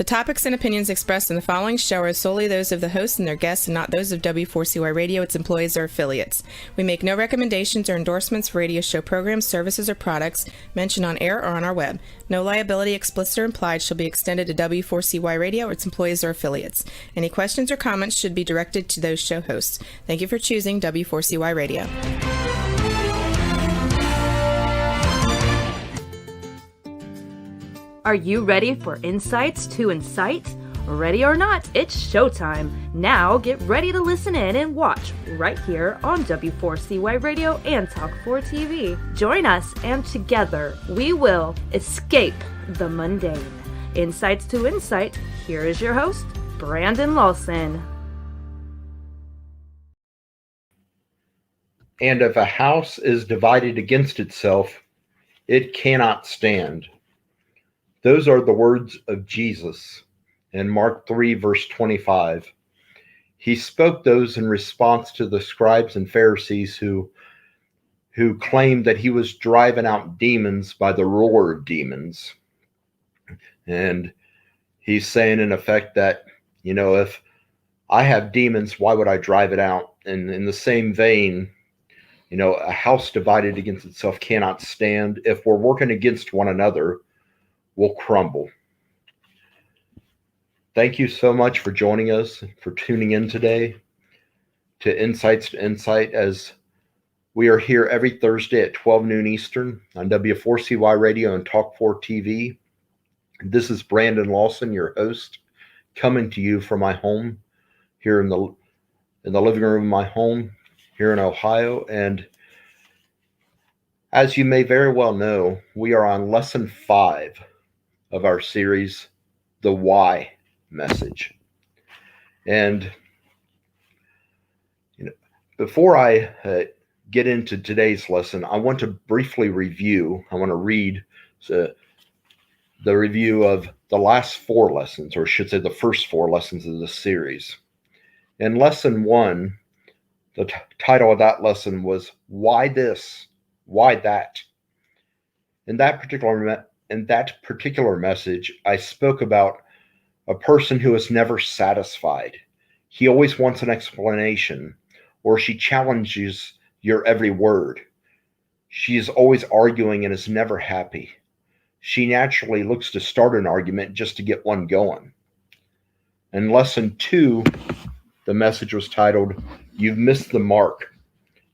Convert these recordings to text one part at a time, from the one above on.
The topics and opinions expressed in the following show are solely those of the host and their guests and not those of W4CY Radio, its employees, or affiliates. We make no recommendations or endorsements for radio show programs, services, or products mentioned on air or on our web. No liability, explicit or implied, shall be extended to W4CY Radio or its employees or affiliates. Any questions or comments should be directed to those show hosts. Thank you for choosing W4CY Radio. Are you ready for Insights to Incite? Ready or not, it's showtime. Now get ready to listen in and watch right here on W4CY Radio and Talk4 TV. Join us and together we will escape the mundane. Insights to Incite, here is your host, Brandon Lawson. And if a house is divided against itself, it cannot stand. Those are the words of Jesus in Mark 3, verse 25. He spoke those in response to the scribes and Pharisees who claimed that he was driving out demons by the roar of demons. And he's saying, in effect, that, if I have demons, why would I drive it out? And in the same vein, a house divided against itself cannot stand. If we're working against one another, will crumble. Thank you so much for joining us, for tuning in today to Insights to Incite, as we are here every Thursday at 12 noon Eastern on W4CY Radio and Talk4 TV. This is Brandon Lawson, your host, coming to you from my home here in the living room of my home here in Ohio. And as you may very well know, we are on lesson 5 of our series, The Why Message. And before I get into today's lesson, I want to briefly review. I want to read the review of the last 4 lessons, or I should say the first 4 lessons of this series. In lesson 1, the title of that lesson was Why This? Why That? In that particular message, I spoke about a person who is never satisfied. He always wants an explanation, or she challenges your every word. She is always arguing and is never happy. She naturally looks to start an argument just to get one going. In lesson 2, the message was titled, You've Missed the Mark.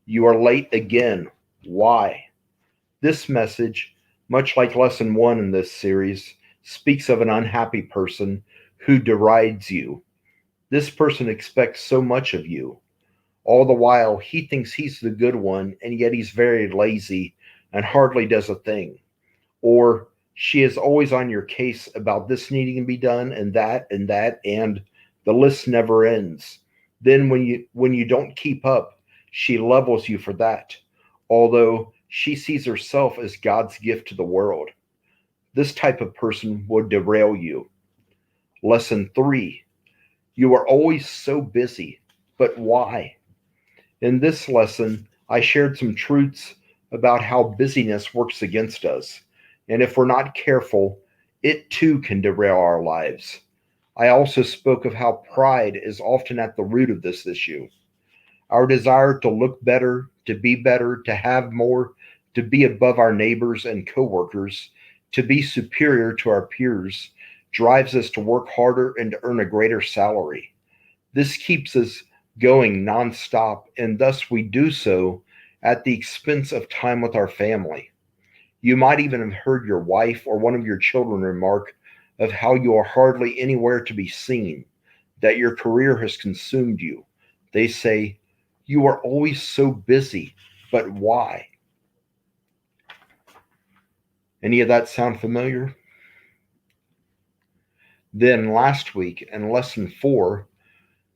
You are late again. Why? This message, much like lesson 1 in this series, speaks of an unhappy person who derides you. This person expects so much of you. All the while, he thinks he's the good one, and yet he's very lazy and hardly does a thing. Or she is always on your case about this needing to be done and that, and the list never ends. Then when you don't keep up, she levels you for that, although she sees herself as God's gift to the world. This type of person would derail you. Lesson 3, you are always so busy, but why? In this lesson, I shared some truths about how busyness works against us, and if we're not careful, it too can derail our lives. I also spoke of how pride is often at the root of this issue. Our desire to look better, to be better, to have more, to be above our neighbors and coworkers, to be superior to our peers, drives us to work harder and to earn a greater salary. This keeps us going nonstop, and thus we do so at the expense of time with our family. You might even have heard your wife or one of your children remark of how you are hardly anywhere to be seen, that your career has consumed you. They say, you are always so busy, but why? Any of that sound familiar? Then last week in lesson 4,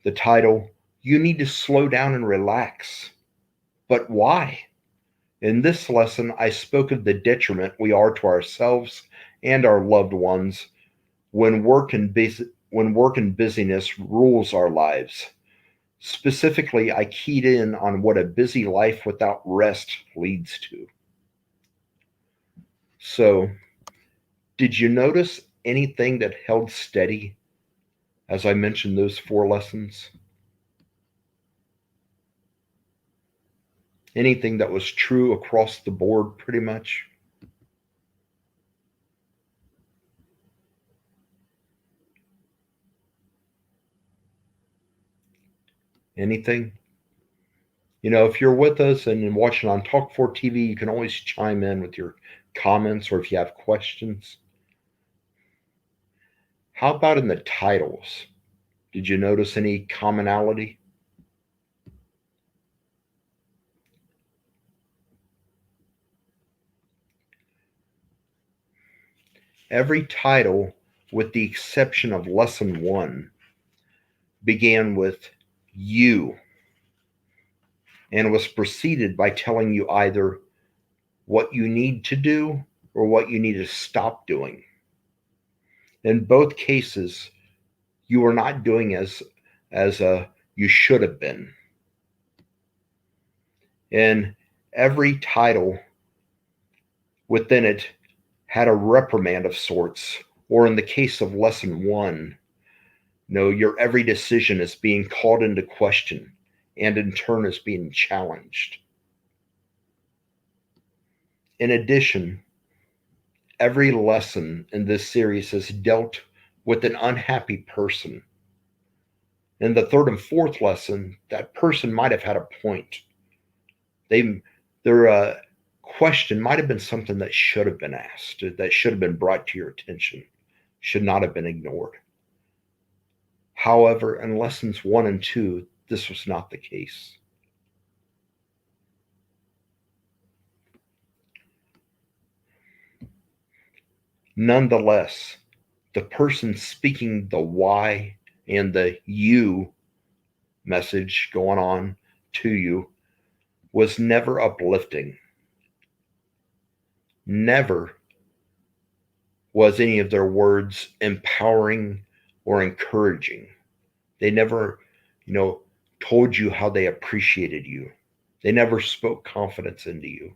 the title, You Need to Slow Down and Relax. But why? In this lesson, I spoke of the detriment we are to ourselves and our loved ones when work and busyness rules our lives. Specifically, I keyed in on what a busy life without rest leads to. So, did you notice anything that held steady as I mentioned those 4 lessons? Anything that was true across the board, pretty much? Anything? If you're with us and watching on Talk 4 TV, you can always chime in with your comments or if you have questions. How about in the titles? Did you notice any commonality? Every title, with the exception of Lesson 1, began with you and was preceded by telling you either what you need to do or what you need to stop doing. In both cases, you are not doing as you should have been. And every title within it had a reprimand of sorts, or in the case of Lesson 1, your every decision is being called into question and in turn is being challenged. In addition, every lesson in this series has dealt with an unhappy person. In the 3rd and 4th lesson, that person might have had a point. Their question might have been something that should have been asked, that should have been brought to your attention, should not have been ignored. However, in lessons 1 and 2, this was not the case. Nonetheless, the person speaking the why and the you message going on to you was never uplifting. Never was any of their words empowering or encouraging. They never, told you how they appreciated you. They never spoke confidence into you.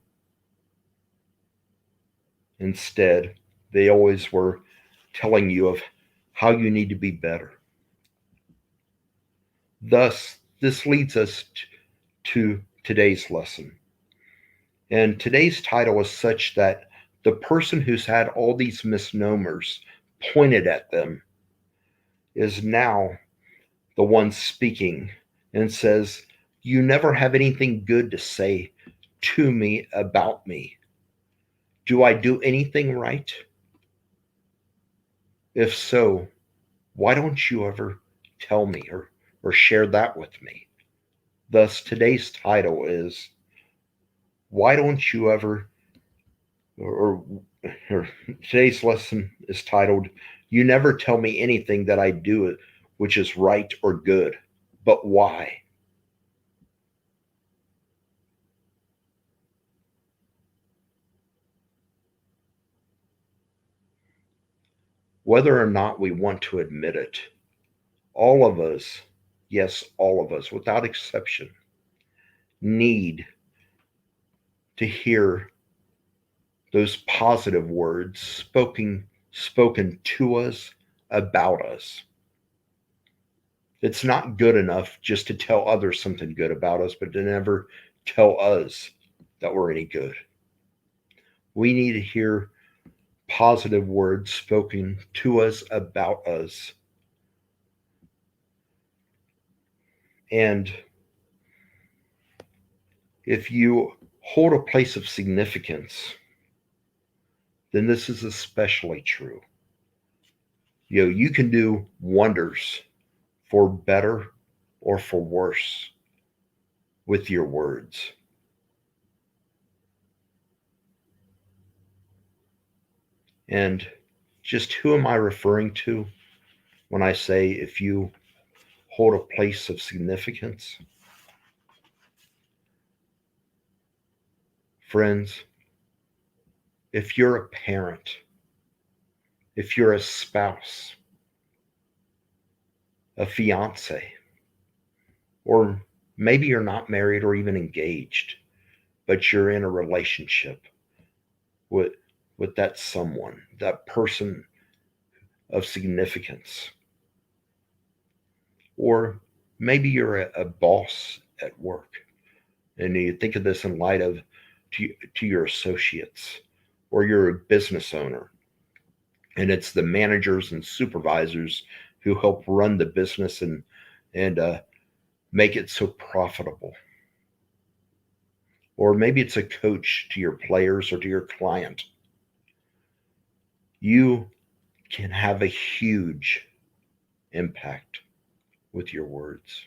Instead, they always were telling you of how you need to be better. Thus, this leads us to today's lesson. And today's title is such that the person who's had all these misnomers pointed at them is now the one speaking and says, "You never have anything good to say to me about me. Do I do anything right? If so, why don't you ever tell me or share that with me?" Thus, today's title is, Why Don't You Ever, or today's lesson is titled, You Never Tell Me Anything That I Do Which is Right or Good, but Why? Whether or not we want to admit it, all of us, yes, all of us, without exception, need to hear those positive words spoken to us about us. It's not good enough just to tell others something good about us, but to never tell us that we're any good. We need to hear positive words spoken to us about us. And if you hold a place of significance, then this is especially true. You can do wonders for better or for worse with your words. And just who am I referring to when I say if you hold a place of significance? Friends, if you're a parent, if you're a spouse, a fiance, or maybe you're not married or even engaged, but you're in a relationship with that someone, that person of significance. Or maybe you're a boss at work, and you think of this in light of to your associates, or you're a business owner, and it's the managers and supervisors who help run the business and make it so profitable. Or maybe it's a coach to your players or to your client. You can have a huge impact with your words.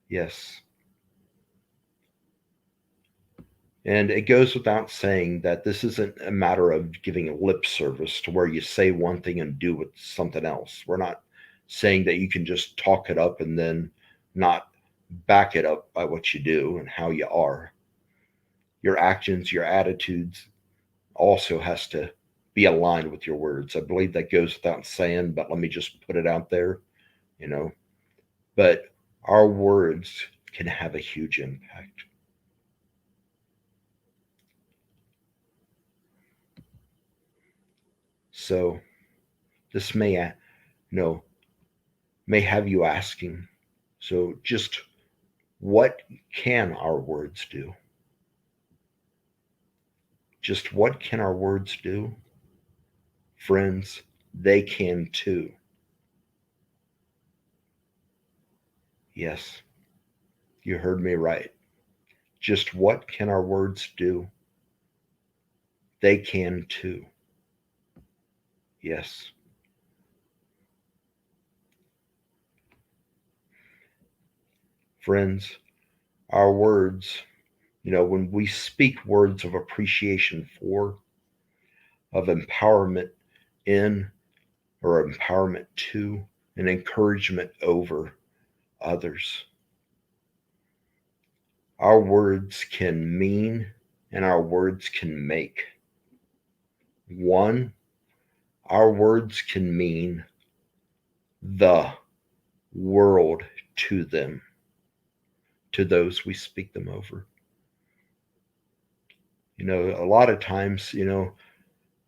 Yes. And it goes without saying that this isn't a matter of giving lip service to where you say one thing and do with something else. We're not saying that you can just talk it up and then not back it up by what you do and how you are. Your actions, your attitudes also has to be aligned with your words. I believe that goes without saying, but let me just put it out there, you know. But our words can have a huge impact. So this may have you asking, so just what can our words do? Just what can our words do? Friends, they can too. Yes, you heard me right. Just what can our words do? They can too. Yes. Friends, our words, when we speak words of appreciation for, of empowerment in, or empowerment to, and encouragement over others, our words can mean and our words can make. One, our words can mean the world to them, to those we speak them over. A lot of times,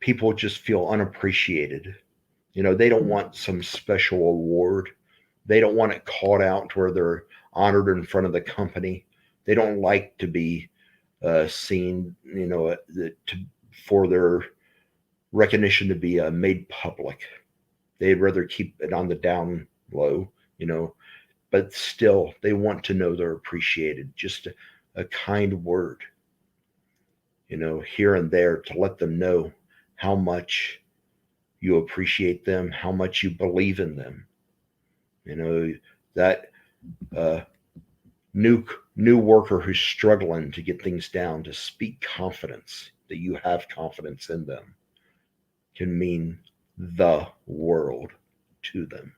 people just feel unappreciated. They don't want some special award. They don't want it called out to where they're honored in front of the company. They don't like to be seen, for their recognition to be made public. They'd rather keep it on the down low, but still they want to know they're appreciated. Just a kind word, here and there to let them know how much you appreciate them, how much you believe in them. That new worker who's struggling to get things down, to speak confidence, that you have confidence in them, can mean the world to them.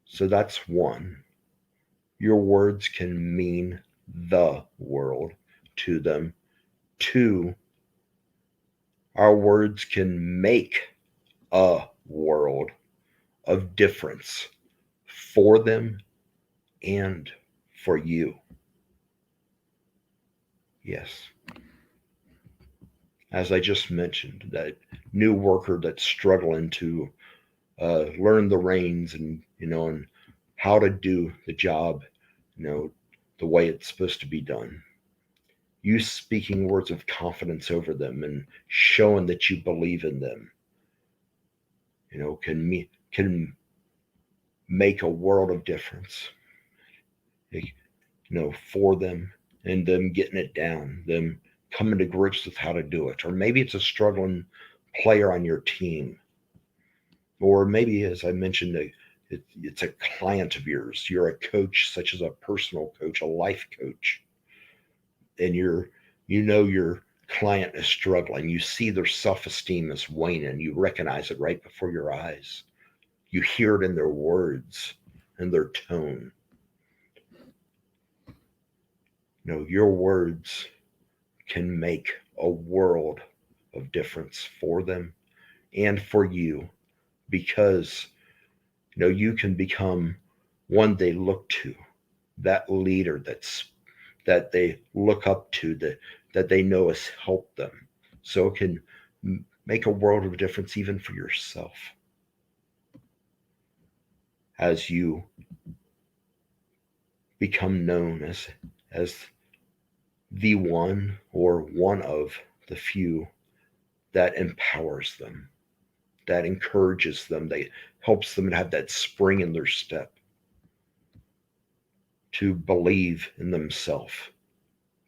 So that's one. Your words can mean the world to them. Two, our words can make a world of difference for them and for you. Yes. As I just mentioned, that new worker that's struggling to learn the reins and how to do the job, the way it's supposed to be done. You speaking words of confidence over them and showing that you believe in them, can make a world of difference, for them, and them getting it down, them coming to grips with how to do it. Or maybe it's a struggling player on your team. Or maybe, as I mentioned, it's a client of yours. You're a coach, such as a personal coach, a life coach, and your client is struggling. You see their self-esteem is waning. You recognize it right before your eyes. You hear it in their words and their tone. Your words can make a world of difference for them and for you, because you can become one they look to, that leader that they look up to, that they know has helped them. So it can make a world of difference even for yourself as you become known as the one or one of the few that empowers them, that encourages them, that helps them to have that spring in their step, to believe in themselves,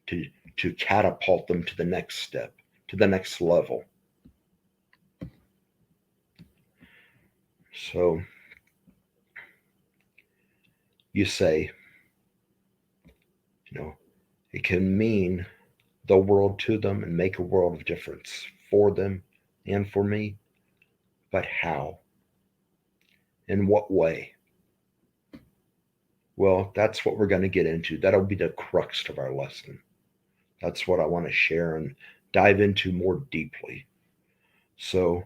to catapult them to the next step, to the next level. So you say, it can mean the world to them and make a world of difference for them and for me, but how? In what way? Well, that's what we're going to get into. That'll be the crux of our lesson. That's what I want to share and dive into more deeply. So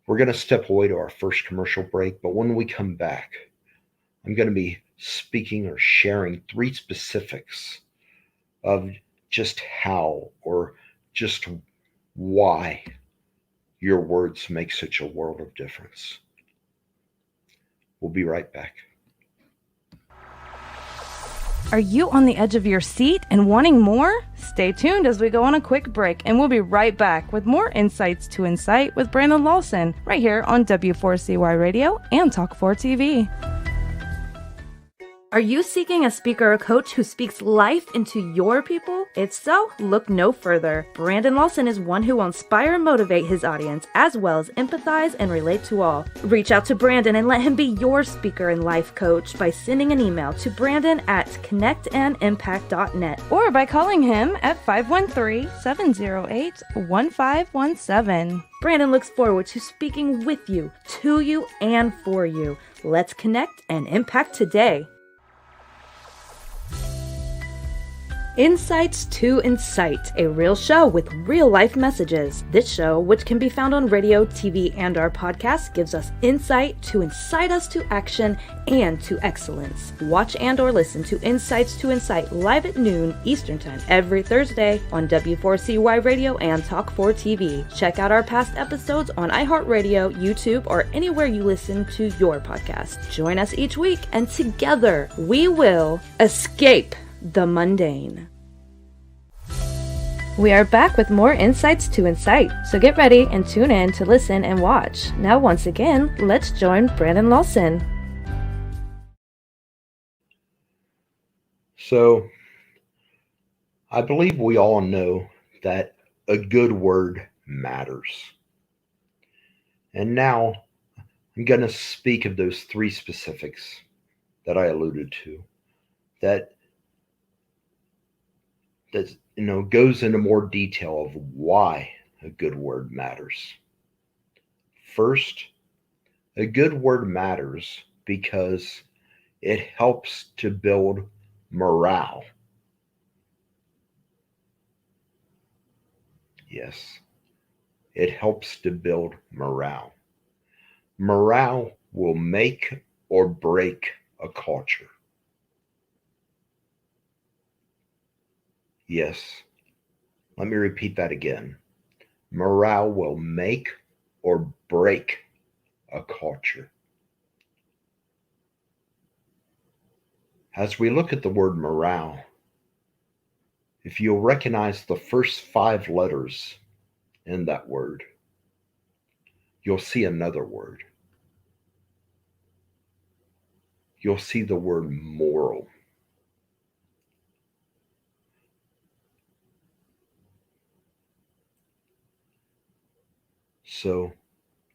we're going to step away to our first commercial break, but when we come back, I'm going to be speaking or sharing 3 specifics of just how or just why your words make such a world of difference. We'll be right back. Are you on the edge of your seat and wanting more? Stay tuned as we go on a quick break, and we'll be right back with more Insights to Incite with Brandon Lawson right here on W4CY Radio and Talk4 TV. Are you seeking a speaker or coach who speaks life into your people? If so, look no further. Brandon Lawson is one who will inspire and motivate his audience, as well as empathize and relate to all. Reach out to Brandon and let him be your speaker and life coach by sending an email to brandon@connectandimpact.net or by calling him at 513-708-1517. Brandon looks forward to speaking with you, to you, and for you. Let's connect and impact today. Insights to Incite, a real show with real-life messages. This show, which can be found on radio, TV, and our podcast, gives us insight to incite us to action and to excellence. Watch and or listen to Insights to Incite live at noon Eastern Time every Thursday on W4CY Radio and Talk4 TV. Check out our past episodes on iHeartRadio, YouTube, or anywhere you listen to your podcast. Join us each week, and together we will escape the mundane. We are back with more Insights to Incite, so get ready and tune in to listen and watch. Now, once again, let's join Brandon Lawson. So, I believe we all know that a good word matters. And now, I'm going to speak of those 3 specifics that I alluded to, that goes into more detail of why a good word matters. First, a good word matters because it helps to build morale. Yes, it helps to build morale. Morale will make or break a culture. Yes, let me repeat that again. Morale will make or break a culture. As we look at the word morale, if you'll recognize the first 5 letters in that word, you'll see another word. You'll see the word moral. So,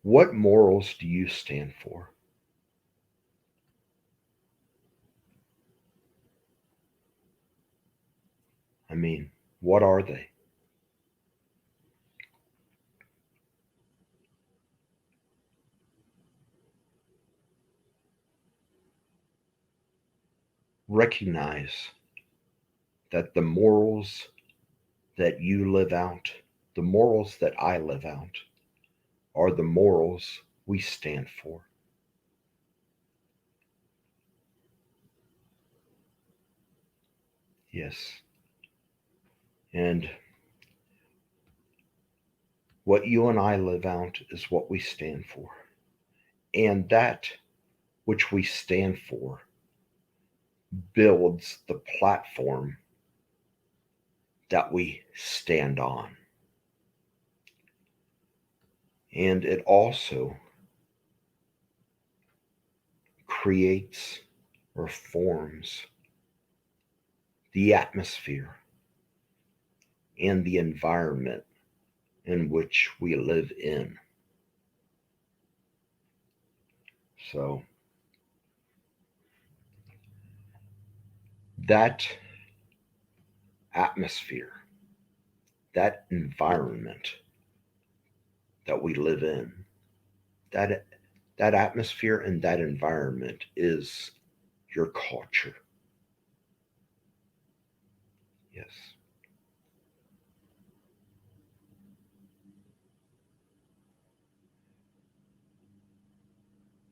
what morals do you stand for? I mean, what are they? Recognize that the morals that you live out, the morals that I live out, are the morals we stand for. Yes. And What you and I live out is what we stand for. And that which we stand for builds the platform that we stand on. And it also creates or forms the atmosphere and the environment in which we live in. So that atmosphere, that environment that we live in, that that atmosphere and that environment is your culture. Yes.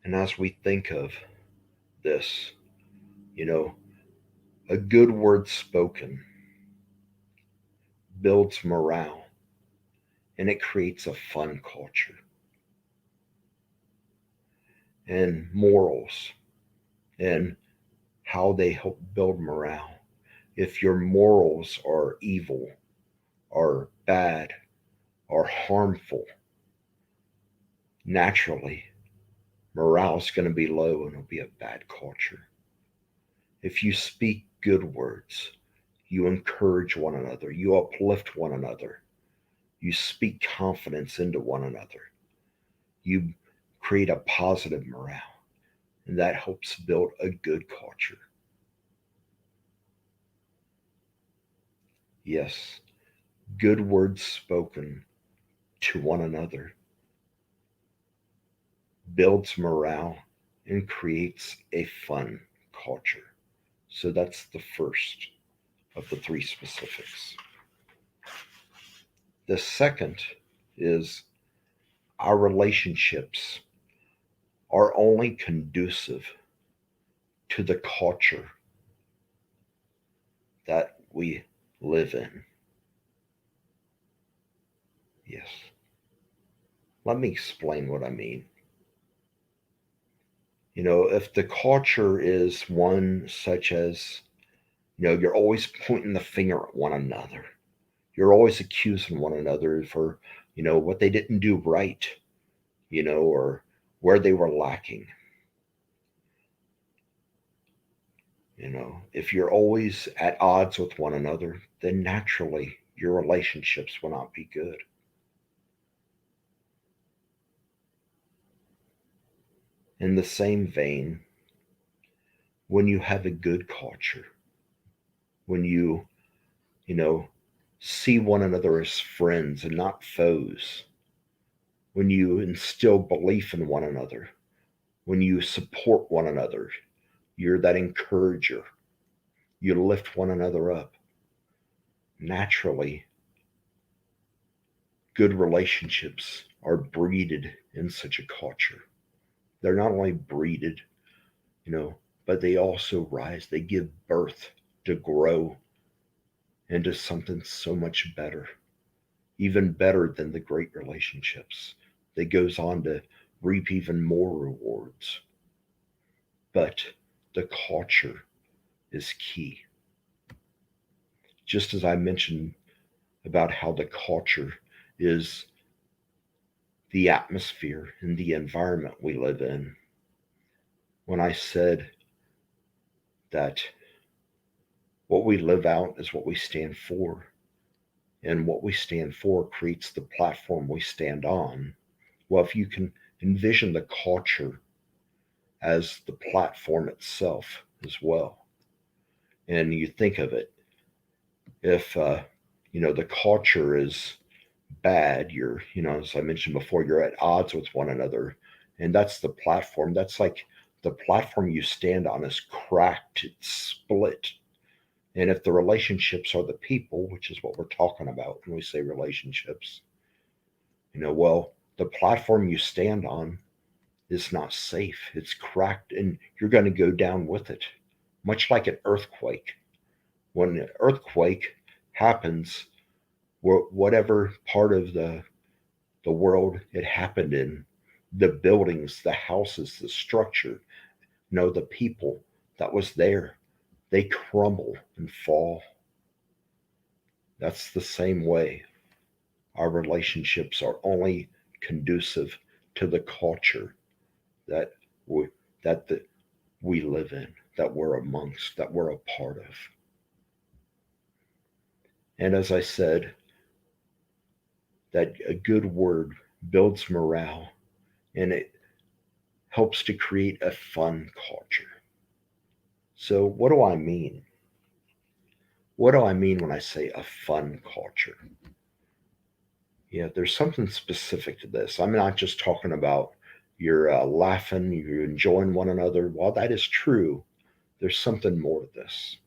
And as we think of this, you know, a good word spoken builds morale and it creates a fun culture. And morals and how they help build morale. If your morals are evil, are bad, are harmful, naturally morale is going to be low and it'll be a bad culture. If you speak good words, you encourage one another, you uplift one another, you speak confidence into one another, you create a positive morale, and that helps build a good culture. Yes, good words spoken to one another builds morale and creates a fun culture. So that's the first of the three specifics. The second is our relationships are only conducive to the culture that we live in. Yes. Let me explain what I mean. If the culture is one such as, you're always pointing the finger at one another, you're always accusing one another for, what they didn't do right, or where they were lacking. If you're always at odds with one another, then naturally your relationships will not be good. In the same vein, when you have a good culture, when you know, see one another as friends and not foes, when you instill belief in one another, when you support one another, you're that encourager, you lift one another up. Naturally, good relationships are breeded in such a culture. They're not only breeded, but they also rise. They give birth to grow into something so much better, even better than the great relationships that goes on to reap even more rewards. But the culture is key. Just as I mentioned about how the culture is the atmosphere and the environment we live in, when I said that what we live out is what we stand for, and what we stand for creates the platform we stand on. Well, if you can envision the culture as the platform itself as well, and you think of it, if the culture is bad, you're, as I mentioned before, you're at odds with one another, and that's the platform. That's like the platform you stand on is cracked, it's split. And if the relationships are the people, which is what we're talking about when we say relationships, well, the platform you stand on is not safe. It's cracked and you're going to go down with it. Much like an earthquake. When an earthquake happens, whatever part of the the world it happened in, the buildings, the houses, the structure, the people that was there, they crumble and fall. That's the same way our relationships are only conducive to the culture that we, that we live in, that we're amongst, that we're a part of. And as I said, that a good word builds morale and it helps to create a fun culture. So, what do I mean? What do I mean when I say a fun culture? Yeah, there's something specific to this. I'm not just talking about you're laughing, you're enjoying one another. While that is true, there's something more to this.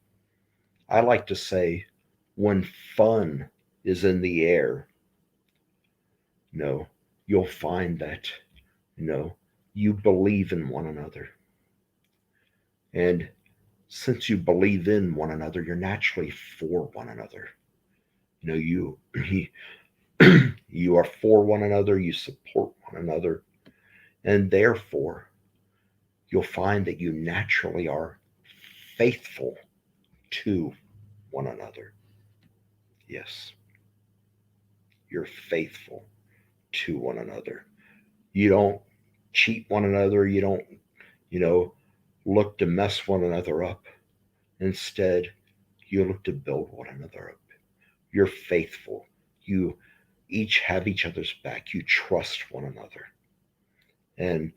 I like to say when fun is in the air, you'll find that, you know, you believe in one another. And since you believe in one another, you're naturally for one another. You you are for one another, you support one another, and therefore you'll find that you naturally are faithful to one another. Yes, you're faithful to one another. You don't cheat one another. You don't, you know, look to mess one another up. Instead, you look to build one another up. You're faithful. You each have each other's back. You trust one another. And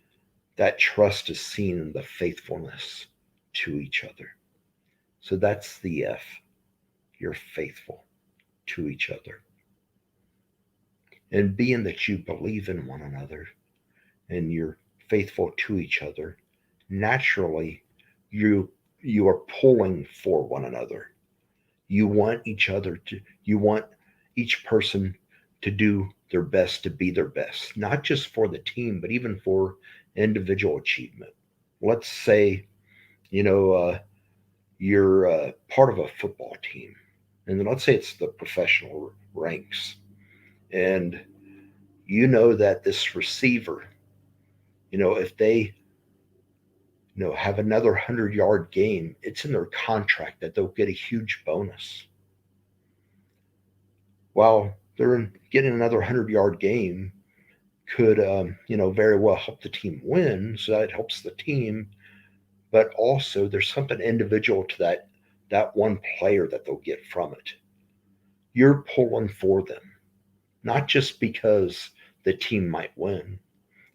that trust is seen in the faithfulness to each other. So that's the F. You're faithful to each other. And being that you believe in one another and you're faithful to each other, naturally you are pulling for one another. You want you want each person to do their best, to be their best, not just for the team, but even for individual achievement. Let's say, you know, you're part of a football team, and then let's say it's the professional ranks, and you know that this receiver, if they have another 100-yard game, it's in their contract that they'll get a huge bonus. While they're getting another 100-yard game could, very well help the team win, so that helps the team. But also, there's something individual to that one player that they'll get from it. You're pulling for them, not just because the team might win.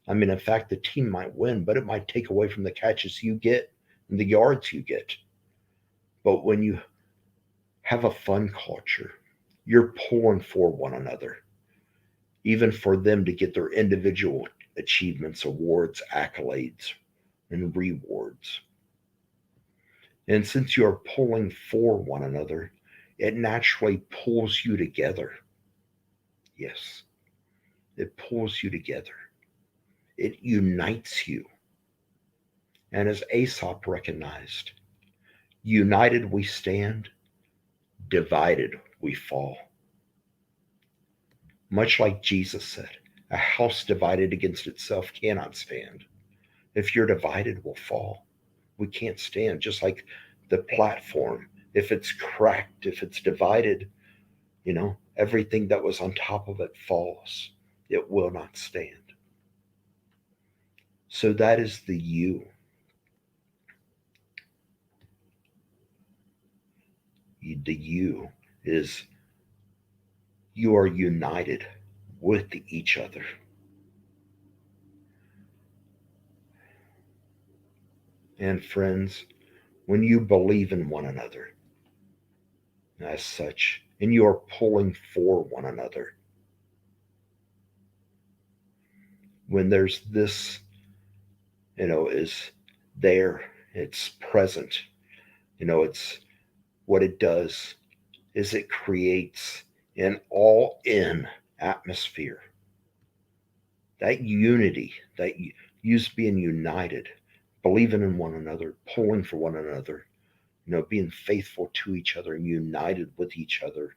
I mean, in fact, the team might win, but it might take away from the catches you get and the yards you get. But when you have a fun culture, you're pulling for one another, even for them to get their individual achievements, awards, accolades, and rewards. And since you are pulling for one another, it naturally pulls you together. Yes, it pulls you together. It unites you. And as Aesop recognized, united we stand, divided we fall. Much like Jesus said, a house divided against itself cannot stand. If you're divided, we'll fall. We can't stand. Just like the platform, if it's cracked, if it's divided, everything that was on top of it falls. It will not stand. So that is the you. The you is you are united with each other. And friends, when you believe in one another as such, and you are pulling for one another, when there's this, is there, it's present, it's what it does is it creates an all in atmosphere. That unity, that use being united, believing in one another, pulling for one another, being faithful to each other and united with each other,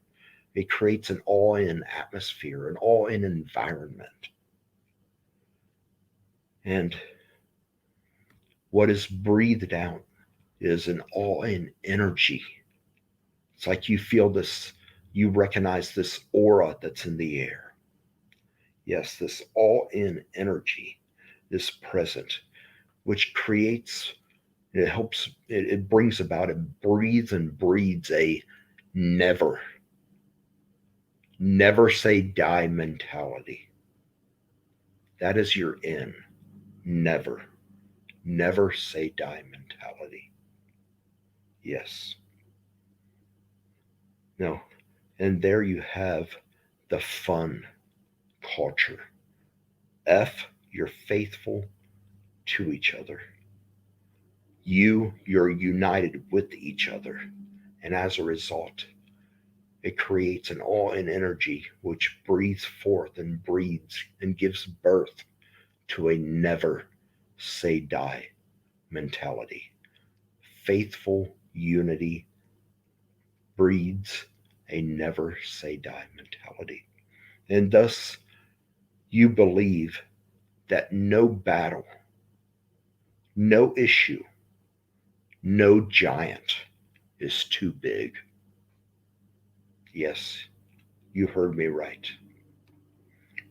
It creates an all-in atmosphere, an all-in environment. And what is breathed out is an all-in energy. It's like you feel this, you recognize this aura that's in the air. Yes, this all-in energy is present, which creates, it helps, it brings about, it breathes and breeds a never, never say die mentality. That is your in. Never, never say die mentality. Yes. No. And there you have the fun culture. F, you're faithful to each other. You're united with each other. And as a result, it creates an all-in energy which breathes forth and breeds and gives birth to a never say die mentality. Faithful unity breeds a never say die mentality. And thus, you believe that no battle, no issue, no giant is too big. Yes, you heard me right.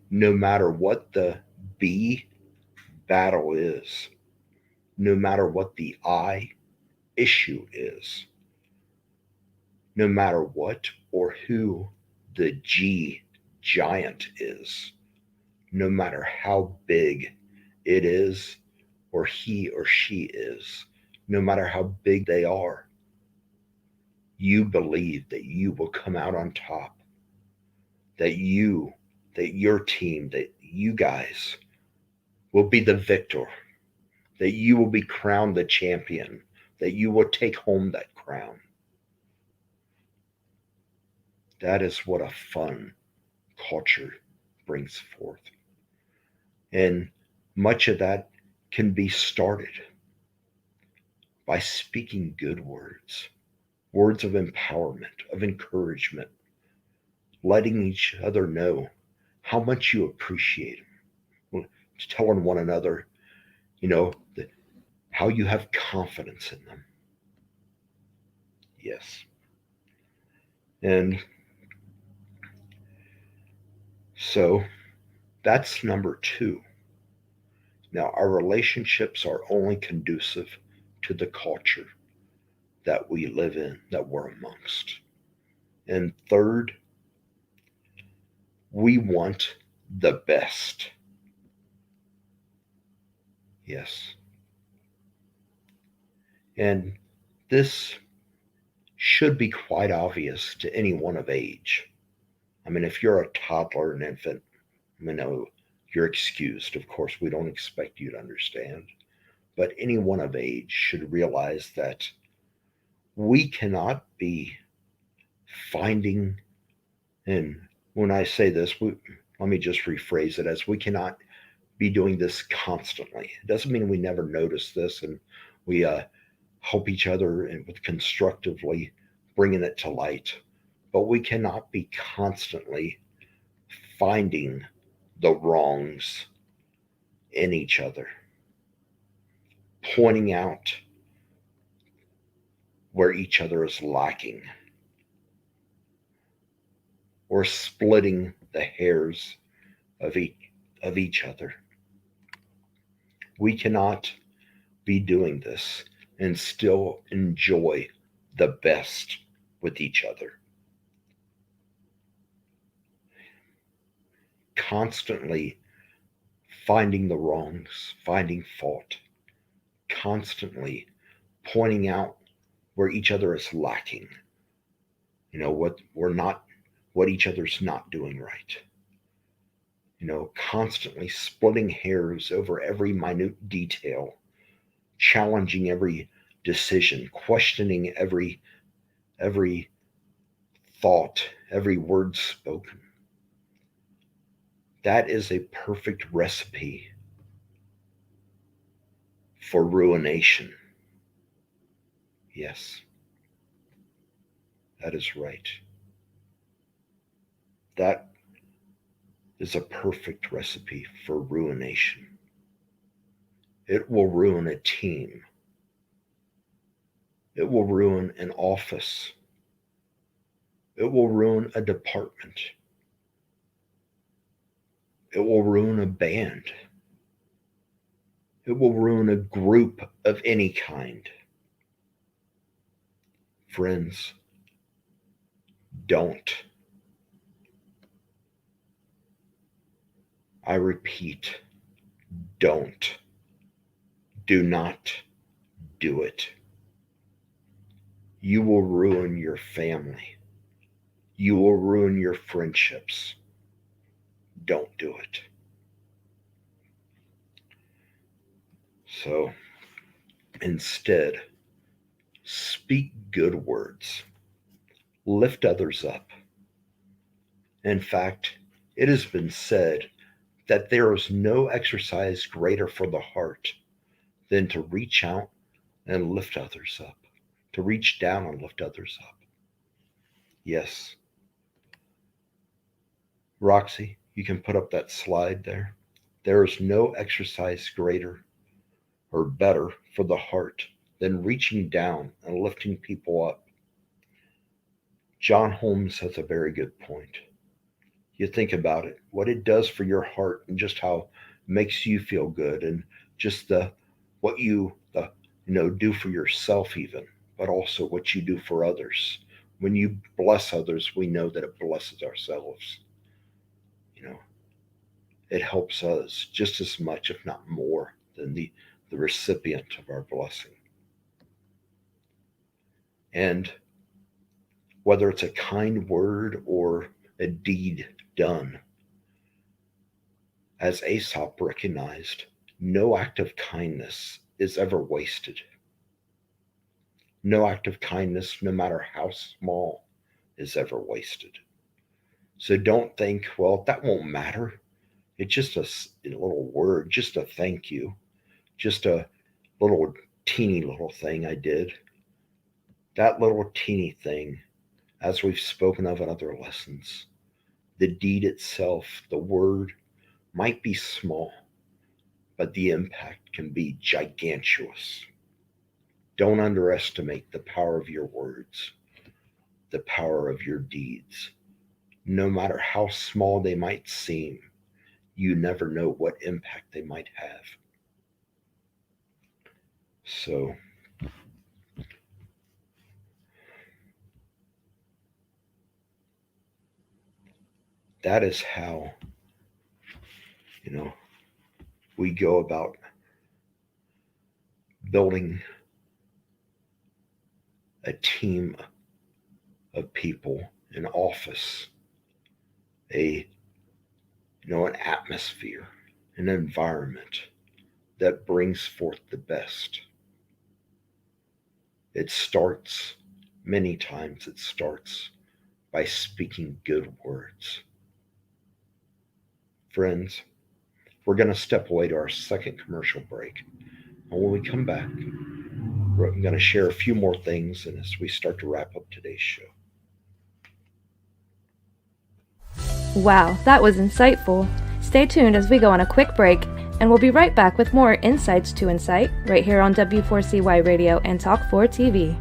No matter what the B battle is, no matter what the I issue is, no matter what or who the G giant is, no matter how big it is or he or she is, no matter how big they are, you believe that you will come out on top, that your team, that you guys will be the victor, that you will be crowned the champion, that you will take home that crown. That is what a fun culture brings forth. And much of that can be started by speaking good words, words of empowerment, of encouragement, letting each other know how much you appreciate them, telling one another, how you have confidence in them. Yes. And so that's number 2. Now, our relationships are only conducive to the culture that we live in, that we're amongst. And third, we want the best. Yes. And this should be quite obvious to anyone of age. I mean, if you're a toddler, an infant, you're excused. Of course, we don't expect you to understand. But anyone of age should realize that we cannot be finding, and when I say this, let me just rephrase it as we cannot be doing this constantly. It doesn't mean we never notice this and we help each other and with constructively bringing it to light. But we cannot be constantly finding the wrongs in each other, pointing out where each other is lacking, or splitting the hairs of each other. We cannot be doing this and still enjoy the best with each other. Constantly finding the wrongs, finding fault, constantly pointing out where each other is lacking, what each other's not doing right. Constantly splitting hairs over every minute detail, challenging every decision, questioning every thought, every word spoken. That is a perfect recipe for ruination. Yes, that is right. That is a perfect recipe for ruination. It will ruin a team. It will ruin an office. It will ruin a department. It will ruin a band. It will ruin a group of any kind. Friends, don't. I repeat, don't. Do not do it. You will ruin your family. You will ruin your friendships. Don't do it. So instead, speak good words. Lift others up. In fact, it has been said that there is no exercise greater for the heart than to reach out and lift others up, to reach down and lift others up. Yes. Roxy, you can put up that slide there. There is no exercise greater or better for the heart than reaching down and lifting people up. John Holmes has a very good point. You think about it, what it does for your heart and just how it makes you feel good, and just what you do for yourself even, but also what you do for others. When you bless others, we know that it blesses ourselves. It helps us just as much, if not more, than the recipient of our blessing. And whether it's a kind word or a deed done, as Aesop recognized, no act of kindness is ever wasted. No act of kindness, no matter how small, is ever wasted. So don't think, well, that won't matter. It's just a little word, just a thank you, just a little teeny little thing I did. That little teeny thing, as we've spoken of in other lessons, the deed itself, the word, might be small, but the impact can be gigantuous. Don't underestimate the power of your words, the power of your deeds. No matter how small they might seem, you never know what impact they might have. So, that is how, we go about building a team of people, an office, an atmosphere, an environment that brings forth the best. Many times it starts by speaking good words. Friends, we're going to step away to our second commercial break. And when we come back, we're going to share a few more things and as we start to wrap up today's show. Wow, that was insightful. Stay tuned as we go on a quick break, and we'll be right back with more Insights to Incite right here on W4CY Radio and Talk 4 TV.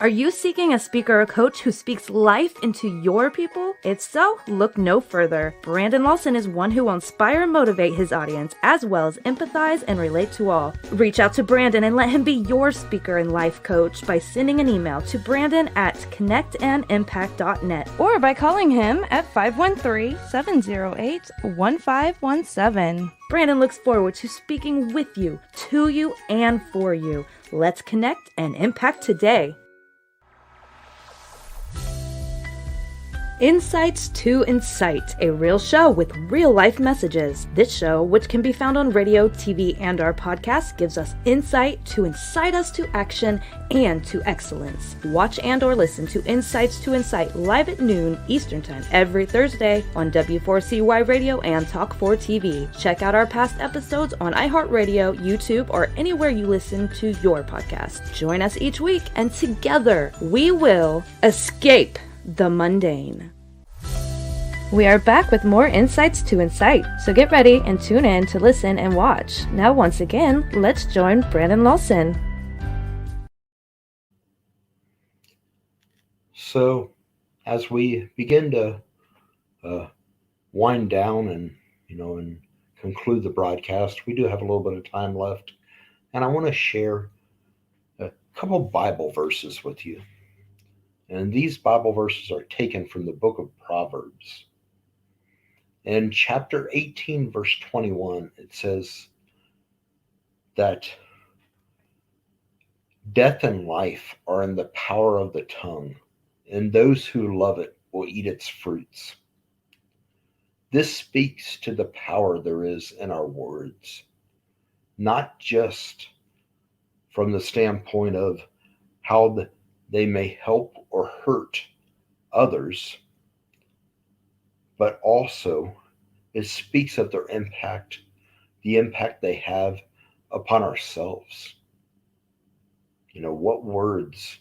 Are you seeking a speaker or coach who speaks life into your people? If so, look no further. Brandon Lawson is one who will inspire and motivate his audience, as well as empathize and relate to all. Reach out to Brandon and let him be your speaker and life coach by sending an email to brandon@connectandimpact.net or by calling him at 513-708-1517. Brandon looks forward to speaking with you, to you, and for you. Let's connect and impact today. Insights to Incite, a real show with real-life messages. This show, which can be found on radio, TV, and our podcast, gives us insight to incite us to action and to excellence. Watch and or listen to Insights to Incite live at noon Eastern Time every Thursday on W4CY Radio and Talk 4 TV. Check out our past episodes on iHeartRadio, YouTube, or anywhere you listen to your podcast. Join us each week, and together we will escape the mundane. We are back with more Insights to Incite, so get ready and tune in to listen and watch. Now, once again, let's join Brandon Lawson. So, as we begin to wind down and conclude the broadcast, we do have a little bit of time left, and I want to share a couple Bible verses with you. And these Bible verses are taken from the book of Proverbs. In chapter 18, verse 21, it says that death and life are in the power of the tongue, and those who love it will eat its fruits. This speaks to the power there is in our words, not just from the standpoint of how they may help or hurt others, but also it speaks of their impact, the impact they have upon ourselves. What words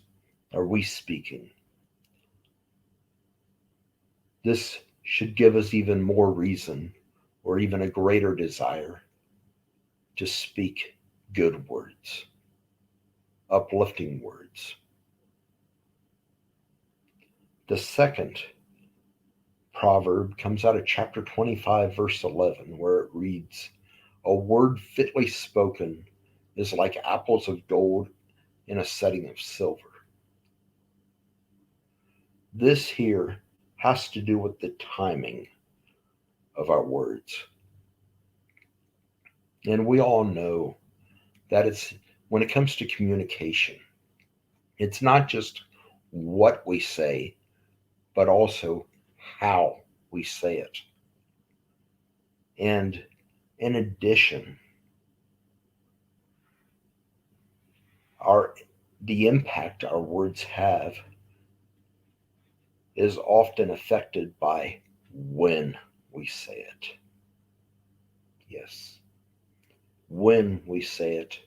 are we speaking? This should give us even more reason or even a greater desire to speak good words, uplifting words. The second proverb comes out of chapter 25, verse 11, where it reads, "A word fitly spoken is like apples of gold in a setting of silver." This here has to do with the timing of our words. And we all know that when it comes to communication, it's not just what we say, but also how we say it. And in addition, the impact our words have is often affected by when we say it. Yes. When we say it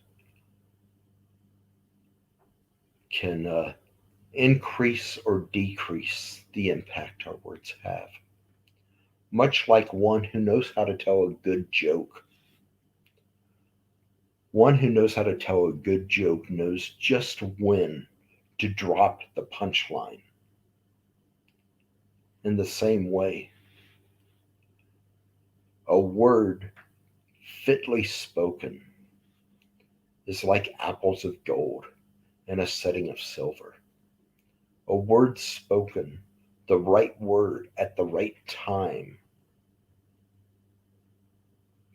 can increase or decrease the impact our words have. Much like one who knows how to tell a good joke. One who knows how to tell a good joke knows just when to drop the punchline. In the same way, a word fitly spoken is like apples of gold in a setting of silver. A word spoken, the right word at the right time,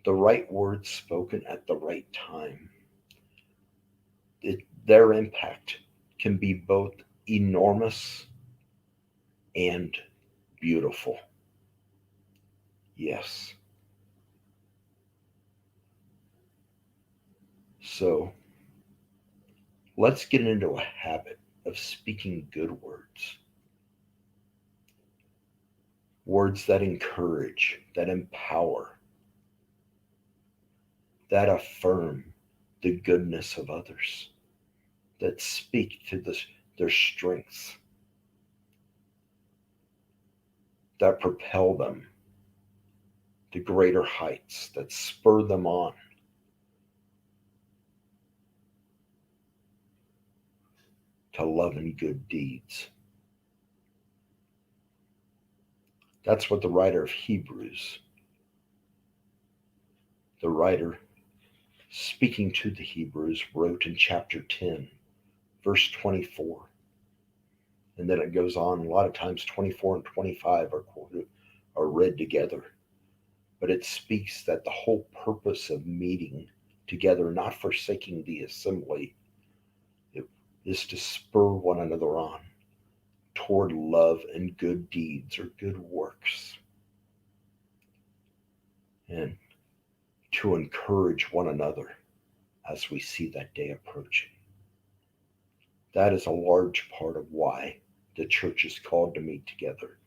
the right word spoken at the right time, their impact can be both enormous and beautiful. Yes. So let's get into a habit of speaking good words. Words that encourage, that empower, that affirm the goodness of others, that speak to their strengths, that propel them to greater heights, that spur them on. To love and good deeds. That's what the writer of Hebrews, the writer speaking to the Hebrews, wrote in chapter 10, verse 24. And then it goes on. A lot of times 24 and 25 are read together. But it speaks that the whole purpose of meeting together, not forsaking the assembly, is to spur one another on toward love and good deeds or good works, and to encourage one another as we see that day approaching. That is a large part of why the church is called to meet together.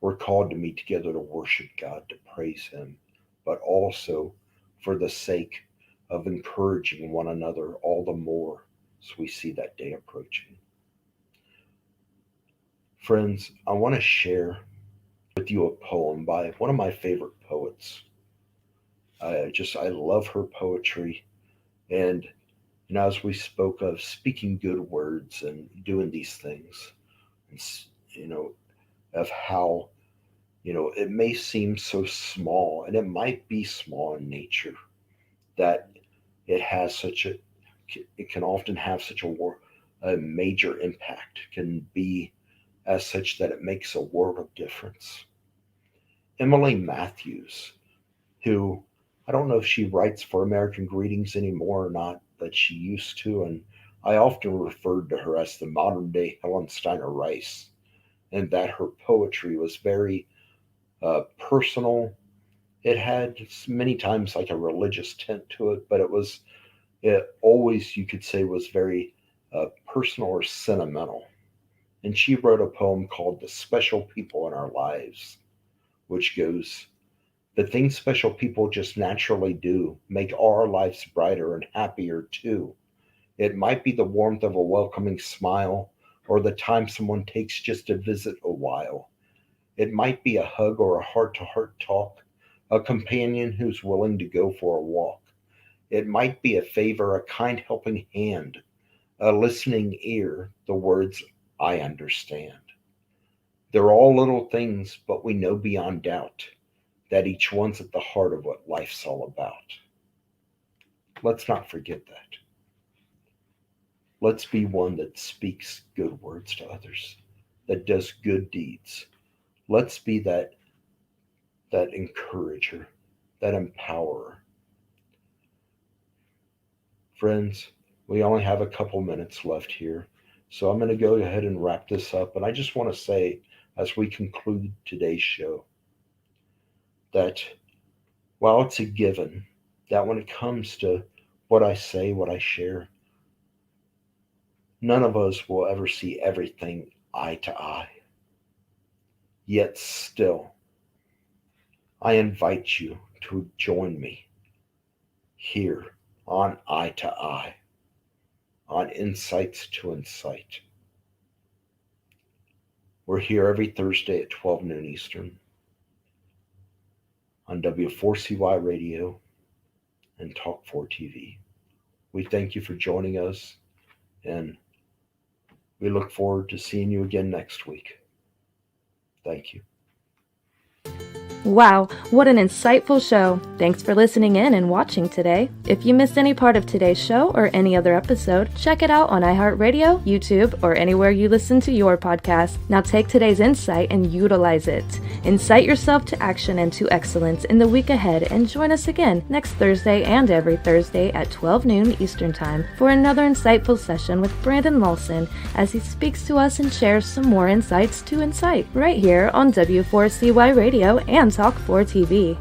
We're called to meet together to worship God, to praise Him, but also for the sake of encouraging one another all the more as we see that day approaching. Friends, I want to share with you a poem by one of my favorite poets. I love her poetry. And as we spoke of speaking good words and doing these things, and, of how, it may seem so small, and it might be small in nature, that it can often have such a major impact, can be as such that it makes a world of difference. Emily Matthews, who I don't know if she writes for American Greetings anymore or not, but she used to, and I often referred to her as the modern day Helen Steiner Rice, and that her poetry was very personal. It had many times like a religious tint to it, but it always, you could say, was very personal or sentimental. And she wrote a poem called The Special People in Our Lives, which goes, the things special people just naturally do make all our lives brighter and happier too. It might be the warmth of a welcoming smile, or the time someone takes just to visit a while. It might be a hug or a heart-to-heart talk, a companion who's willing to go for a walk. It might be a favor, a kind helping hand, a listening ear, the words, I understand. They're all little things, but we know beyond doubt that each one's at the heart of what life's all about. Let's not forget that. Let's be one that speaks good words to others, that does good deeds. Let's be that encourager, that empowerer. Friends, we only have a couple minutes left here, so I'm going to go ahead and wrap this up. And I just want to say, as we conclude today's show, that while it's a given that when it comes to what I say, what I share, none of us will ever see everything eye to eye. Yet still, I invite you to join me here on Eye to Eye, on Insights to Incite. We're here every Thursday at 12 noon Eastern on W4CY Radio and Talk 4 TV. We thank you for joining us, and we look forward to seeing you again next week. Thank you. Wow, what an insightful show. Thanks for listening in and watching today. If you missed any part of today's show or any other episode, check it out on iHeartRadio, YouTube, or anywhere you listen to your podcast. Now take today's insight and utilize it. Incite yourself to action and to excellence in the week ahead, and join us again next Thursday and every Thursday at 12 noon Eastern Time for another insightful session with Brandon Lawson as he speaks to us and shares some more insights to incite right here on W4CY Radio and Talk 4 TV.